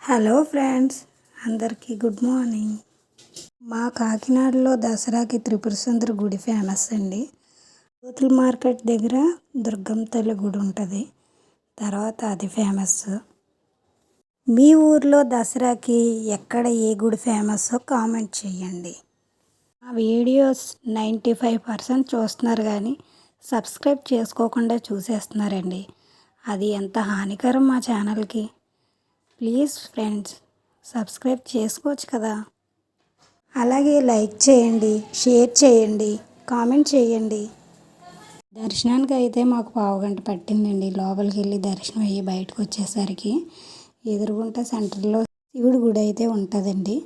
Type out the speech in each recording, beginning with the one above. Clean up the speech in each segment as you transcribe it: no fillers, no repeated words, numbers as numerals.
Hello friends, అందరికీ good morning. మా కాకినాడలో దసరాకి త్రిపుర సుందరి గుడి ఫేమస్ అండి. కోతుల మార్కెట్ దగ్గర దుర్గమ్మ తల్లి గుడి ఉంటుంది. తర్వాత అది ఫేమస్. మీ ఊర్లో దసరాకి ఎక్కడ ఏ గుడి ఫేమస్ కామెంట్ చేయండి. ఆ వీడియోస్ 95% చూస్తున్నారు కానీ సబ్స్క్రైబ్ చేసుకోకుండా చూసేస్తున్నారండి. అది ఎంత హానికరం మా ఛానల్కి. ప్లీజ్ ఫ్రెండ్స్, సబ్స్క్రైబ్ చేసుకోవచ్చు కదా. అలాగే లైక్ చేయండి, షేర్ చేయండి, కామెంట్ చేయండి. దర్శనానికి అయితే మాకు పావుగంట పట్టిందండి. లోపలికి వెళ్ళి దర్శనం అయ్యి బయటకు వచ్చేసరికి ఎదురుగుంట సెంటర్లో శివుడి గుడి అయితే ఉంటుందండి.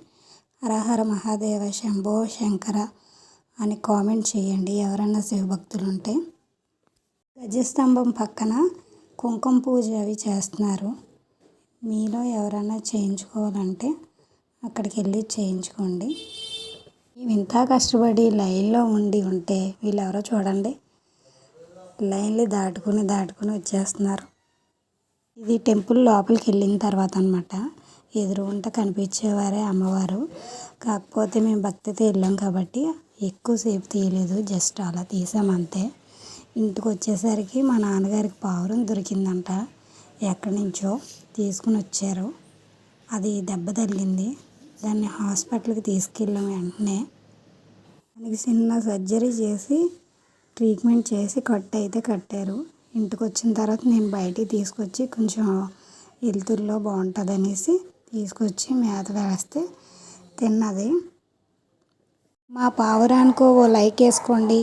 హరహర మహాదేవ శంభో శంకర అని కామెంట్ చేయండి ఎవరైనా శివభక్తులు ఉంటే. గజస్తంభం పక్కన కుంకుమ పూజ అవి చేస్తున్నారు. మీలో ఎవరైనా చేయించుకోవాలంటే అక్కడికి వెళ్ళి చేయించుకోండి. మేము ఇంత కష్టపడి లైన్లో ఉంటే వీళ్ళెవరో చూడండి, లైన్లు దాటుకుని వచ్చేస్తున్నారు. ఇది టెంపుల్ లోపలికి వెళ్ళిన తర్వాత అన్నమాట. ఎదురుగుంట కనిపించేవారే అమ్మవారు. కాకపోతే మేము భక్తితో వెళ్ళాం కాబట్టి ఎక్కువసేపు తీయలేదు, జస్ట్ అలా తీసామంతే. ఇంటికి వచ్చేసరికి మా నాన్నగారికి పావురం దొరికిందంట. ఎక్కడి నుంచో తీసుకుని వచ్చారు. అది దెబ్బ తగిలింది. దాన్ని హాస్పిటల్కి తీసుకెళ్ళాం. వెంటనే దానికి చిన్న సర్జరీ చేసి ట్రీట్మెంట్ చేసి కట్టు అయితే కట్టారు. ఇంటికి వచ్చిన తర్వాత నేను బయటికి తీసుకొచ్చి కొంచెం వెలుతురులో బాగుంటుంది అనేసి తీసుకొచ్చి మేత వేస్తే తిన్నది. మా పావురానికో ఓ లైక్ వేసుకోండి,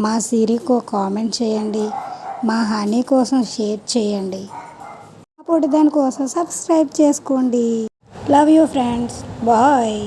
మా సిరికి ఓ కామెంట్ చేయండి, మా హనీ కోసం షేర్ చేయండి, అప్పుడు దానికోసం సబ్స్క్రైబ్ చేసుకోండి. Love you friends, bye.